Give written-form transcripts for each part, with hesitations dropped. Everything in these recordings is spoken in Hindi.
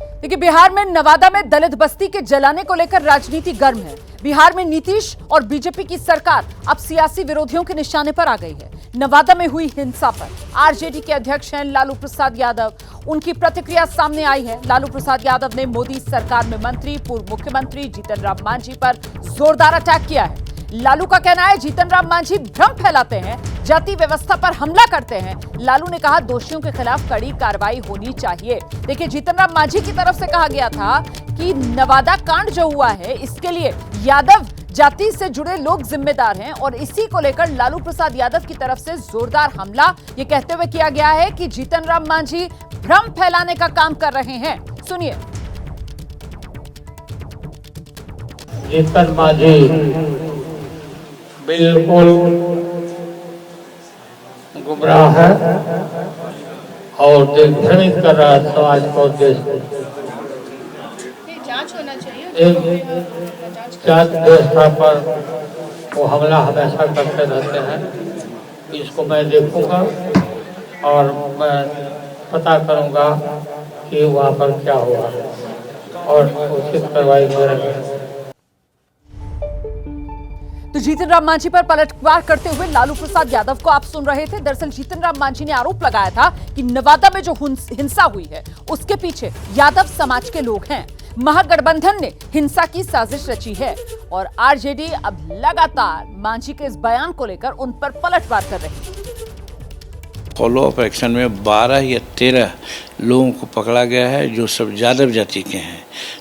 देखिए, बिहार में नवादा में दलित बस्ती के जलाने को लेकर राजनीति गर्म है। बिहार में नीतीश और बीजेपी की सरकार अब सियासी विरोधियों के निशाने पर आ गई है। नवादा में हुई हिंसा पर आरजेडी के अध्यक्ष हैं लालू प्रसाद यादव, उनकी प्रतिक्रिया सामने आई है। लालू प्रसाद यादव ने मोदी सरकार में मंत्री पूर्व मुख्यमंत्री जीतन राम मांझी पर जोरदार अटैक किया है। लालू का कहना है जीतन राम मांझी भ्रम फैलाते हैं, जाति व्यवस्था पर हमला करते हैं। लालू ने कहा दोषियों के खिलाफ कड़ी कार्रवाई होनी चाहिए। देखिए, जीतन राम मांझी की तरफ से कहा गया था कि नवादा कांड जो हुआ है इसके लिए यादव जाति से जुड़े लोग जिम्मेदार हैं और इसी को लेकर लालू प्रसाद यादव की तरफ से जोरदार हमला ये कहते हुए किया गया है कि जीतन राम मांझी भ्रम फैलाने का काम कर रहे हैं। सुनिए। जीतन मांझी बिल्कुल गुमराह है और दिग्भ्रमित कर रहा है समाज को, देश को। जांच होना चाहिए। जात व्यवस्था पर वो हमला हमेशा करते रहते हैं। इसको मैं देखूंगा और मैं पता करूंगा कि वहाँ पर क्या हुआ और उचित कार्रवाई करेंगे। तो जीतन राम मांझी पर पलटवार करते हुए लालू प्रसाद यादव को आप सुन रहे थे। दरअसल जीतन राम मांझी ने आरोप लगाया था कि नवादा में जो हिंसा हुई है उसके पीछे यादव समाज के लोग हैं। महागठबंधन ने हिंसा की साजिश रची है और आरजेडी अब लगातार मांझी के इस बयान को लेकर उन पर पलटवार कर रही है। फॉलो अप एक्शन में 12 या 13 लोगों को पकड़ा गया है जो सब यादव जाति के हैं।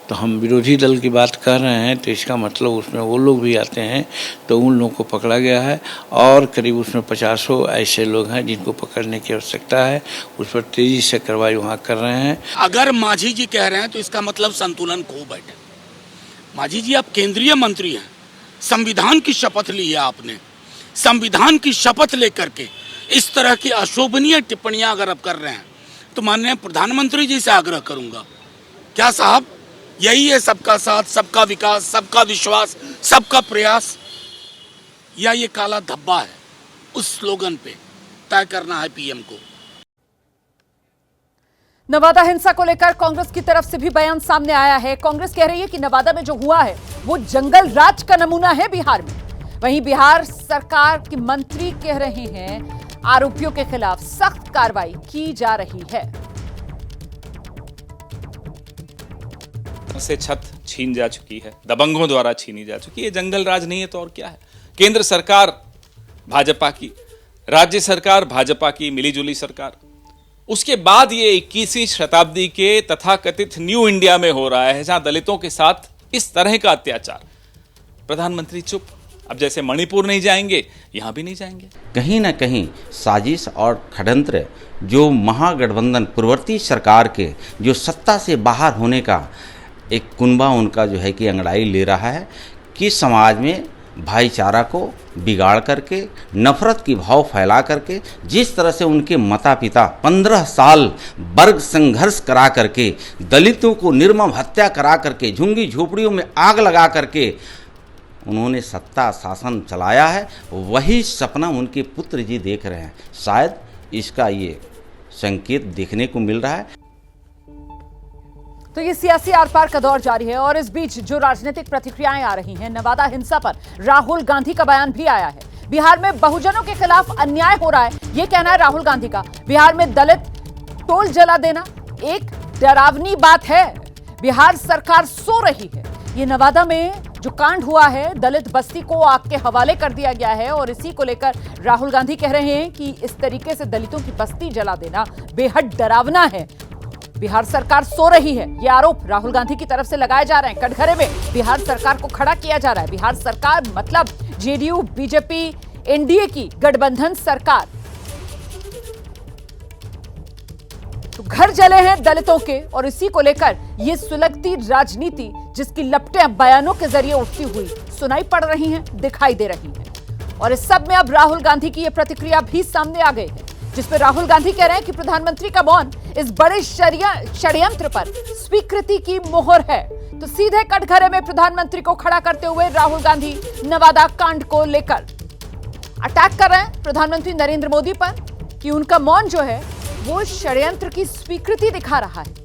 तो हम विरोधी दल की बात कर रहे हैं तो इसका मतलब उसमें वो लोग भी आते हैं, तो उन लोगों को पकड़ा गया है और करीब उसमें 50 ऐसे लोग हैं जिनको पकड़ने की आवश्यकता है। उस पर तेजी से कार्रवाई वहाँ कर रहे हैं। अगर मांझी जी कह रहे हैं तो इसका मतलब संतुलन खो बैठे। मांझी जी आप केंद्रीय मंत्री हैं, संविधान की शपथ ली है आपने। संविधान की शपथ लेकर के इस तरह की अशोभनीय टिप्पणियां अगर आप कर रहे हैं तो माननीय प्रधानमंत्री जी से आग्रह करूंगा, क्या साहब यही है सबका साथ, सबका विकास, सबका विश्वास, सबका प्रयास, या ये काला धब्बा है? उस स्लोगन पे तय करना है पीएम को। नवादा हिंसा को लेकर कांग्रेस की तरफ से भी बयान सामने आया है। कांग्रेस कह रही है कि नवादा में जो हुआ है वो जंगल राज का नमूना है बिहार में। वहीं बिहार सरकार के मंत्री कह रहे हैं आरोपियों के खिलाफ सख्त कार्रवाई की जा रही है। से छत छीन जा चुकी है, दबंगों द्वारा छीनी जा चुकी है। जंगल राज नहीं है तो और क्या है? केंद्र सरकार भाजपा की, राज्य सरकार भाजपा की मिलीजुली सरकार, उसके बाद ये 21वीं शताब्दी के तथाकथित न्यू इंडिया में हो रहा है जहां दलितों के साथ इस तरह का अत्याचार। प्रधानमंत्री चुप। अब जैसे मणिपुर नहीं जाएंगे, यहां भी नहीं जाएंगे। कहीं ना कहीं साजिश और षड्यंत्र जो महागठबंधन पूर्ववर्ती सरकार के जो सत्ता से बाहर होने का एक कुनबा उनका जो है कि अंगड़ाई ले रहा है कि समाज में भाईचारा को बिगाड़ करके, नफरत की भाव फैला करके, जिस तरह से उनके माता पिता 15 साल वर्ग संघर्ष करा करके, दलितों को निर्मम हत्या करा करके, झुंगी झोपड़ियों में आग लगा करके उन्होंने सत्ता शासन चलाया है, वही सपना उनके पुत्र जी देख रहे हैं। शायद इसका ये संकेत देखने को मिल रहा है। तो ये सियासी आर पार का दौर जारी है और इस बीच जो राजनीतिक प्रतिक्रियाएं आ रही हैं, नवादा हिंसा पर राहुल गांधी का बयान भी आया है। बिहार में बहुजनों के खिलाफ अन्याय हो रहा है, ये कहना है राहुल गांधी का। बिहार में दलित टोल जला देना एक डरावनी बात है। बिहार सरकार सो रही है। ये नवादा में जो कांड हुआ है, दलित बस्ती को आग के हवाले कर दिया गया है और इसी को लेकर राहुल गांधी कह रहे हैं कि इस तरीके से दलितों की बस्ती जला देना बेहद डरावना है। बिहार सरकार सो रही है, ये आरोप राहुल गांधी की तरफ से लगाए जा रहे हैं। कटघरे में बिहार सरकार को खड़ा किया जा रहा है। बिहार सरकार मतलब जेडीयू बीजेपी एनडीए की गठबंधन सरकार। तो घर जले हैं दलितों के और इसी को लेकर ये सुलगती राजनीति जिसकी लपटें अब बयानों के जरिए उठती हुई सुनाई पड़ रही हैं, दिखाई दे रही हैं। और इस सब में अब राहुल गांधी की ये प्रतिक्रिया भी सामने आ गई है जिसमें राहुल गांधी कह रहे हैं कि प्रधानमंत्री का मौन इस बड़े षड्यंत्र पर स्वीकृति की मोहर है। तो सीधे कटघरे में प्रधानमंत्री को खड़ा करते हुए राहुल गांधी नवादा कांड को लेकर अटैक कर रहे हैं प्रधानमंत्री नरेंद्र मोदी पर कि उनका मौन जो है वो षड्यंत्र की स्वीकृति दिखा रहा है।